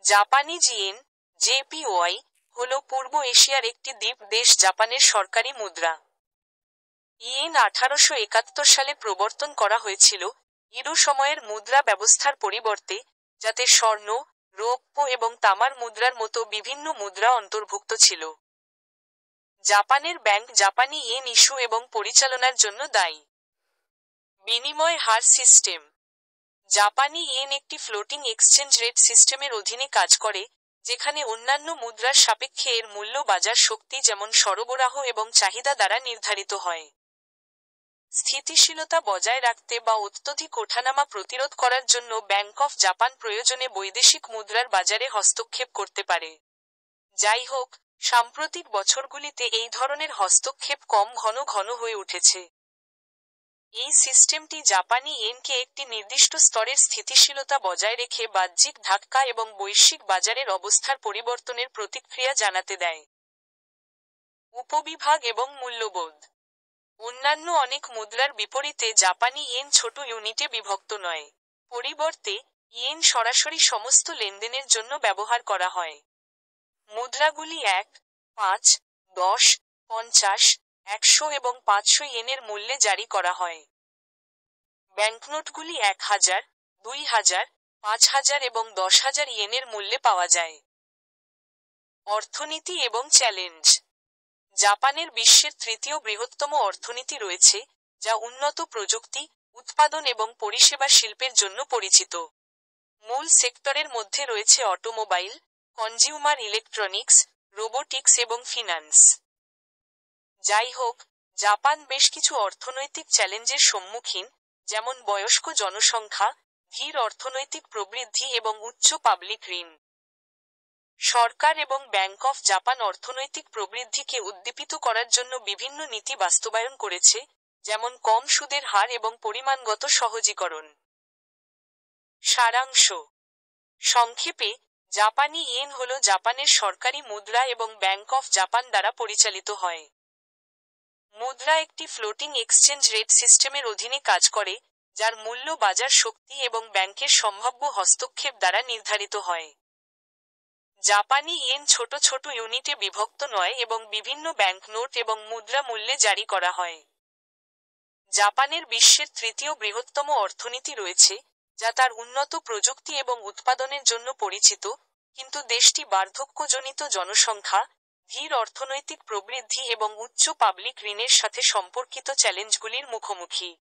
Japanese yen, JPY, হল পূর্ব এশিয়ার একটি দ্বীপ দেশ। জাপানের সরকারি মুদ্রা। ইয়েন 1871 সালে প্রবর্তন করা হয়েছিল ইরো সময়ের মুদ্রা ব্যবস্থার পরিবর্তে, যাতে স্বর্ণ, রৌপ্য এবং তামার মুদ্রার মতো বিভিন্ন মুদ্রা অন্তর্ভুক্ত ছিল। জাপানের ব্যাংক জাপানি ইয়েন ইস্যু এবং পরিচালনার জন্য দায়ী। বিনিময় হার সিস্টেম। জাপানি ইয়েন একটি ফ্লোটিং এক্সচেঞ্জ রেট সিস্টেমের অধীনে কাজ করে, যেখানে অন্যান্য মুদ্রার সাপেক্ষে এর মূল্য বাজার শক্তি যেমন সরবরাহ এবং চাহিদা দ্বারা নির্ধারিত হয়। স্থিতিশীলতা বজায় রাখতে বা অত্যধিক ওঠানামা প্রতিরোধ করার জন্য ব্যাংক অফ জাপান প্রয়োজনে বৈদেশিক মুদ্রার বাজারে হস্তক্ষেপ করতে পারে। যাই হোক, সাম্প্রতিক বছরগুলিতে এই ধরনের হস্তক্ষেপ কম ঘন হয়ে উঠেছে। এই সিস্টেমটি জাপানি ইয়েনকে একটি নির্দিষ্ট স্তরের স্থিতিশীলতা বজায় রেখে বাহ্যিক ধাক্কা এবং বৈশ্বিক বাজারের অবস্থার পরিবর্তনের প্রতিক্রিয়া জানাতে দেয়। উপবিভাগ এবং মূল্যবোধ। অন্যান্য অনেক মুদ্রার বিপরীতে জাপানি ইয়েন ছোট ইউনিটে বিভক্ত নয়। পরিবর্তে, ইয়েন সরাসরি সমস্ত লেনদেনের জন্য ব্যবহার করা হয়। মুদ্রাগুলি 1, 5, 10, 50, 100 এবং 500 ইয়েনের মূল্যে জারি করা হয়। ব্যাংকনোটগুলি 1000, 2000, 5000 এবং 10000 ইয়েনের মূল্যে পাওয়া যায়। অর্থনীতি এবং চ্যালেঞ্জ। জাপানের বিশ্বের তৃতীয় বৃহত্তম অর্থনীতি রয়েছে, যা উন্নত প্রযুক্তি, উৎপাদন এবং পরিষেবা শিল্পের জন্য পরিচিত। মূল সেক্টরের মধ্যে রয়েছে অটোমোবাইল, কনজিউমার ইলেকট্রনিক্স, রোবোটিক্স এবং ফিন্যান্স। যাই হোক, জাপান বেশ কিছু অর্থনৈতিক চ্যালেঞ্জের সম্মুখীন, যেমন বয়স্ক জনসংখ্যা, ধীর অর্থনৈতিক প্রবৃদ্ধি এবং উচ্চ পাবলিক ঋণ। সরকার এবং ব্যাংক অফ জাপান অর্থনৈতিক প্রবৃদ্ধিকে উদ্দীপিত করার জন্য বিভিন্ন নীতি বাস্তবায়ন করেছে, যেমন কম সুদের হার এবং পরিমাণগত সহজীকরণ। সারাংশ। সংক্ষেপে, জাপানি ইয়েন হল জাপানের সরকারি মুদ্রা এবং ব্যাংক অফ জাপান দ্বারা পরিচালিত হয়। মুদ্রা একটি ফ্লোটিং এক্সচেঞ্জ রেট সিস্টেমের অধীনে কাজ করে, যার মূল্য বাজার শক্তি এবং ব্যাংকের সম্ভাব্য হস্তক্ষেপ দ্বারা নির্ধারিত হয়। জাপানি ইয়েন ছোট ছোট ইউনিটে বিভক্ত নয় এবং বিভিন্ন ব্যাংক নোট এবং মুদ্রা মূল্যে জারি করা হয়। জাপানের বিশ্বের তৃতীয় বৃহত্তম অর্থনীতি রয়েছে, যা তার উন্নত প্রযুক্তি এবং উৎপাদনের জন্য পরিচিত, কিন্তু দেশটি বার্ধক্যজনিত জনসংখ্যা, ধীর অর্থনৈতিক প্রবৃদ্ধি এবং উচ্চ পাবলিক ঋণের সাথে সম্পর্কিত চ্যালেঞ্জগুলির মুখোমুখি।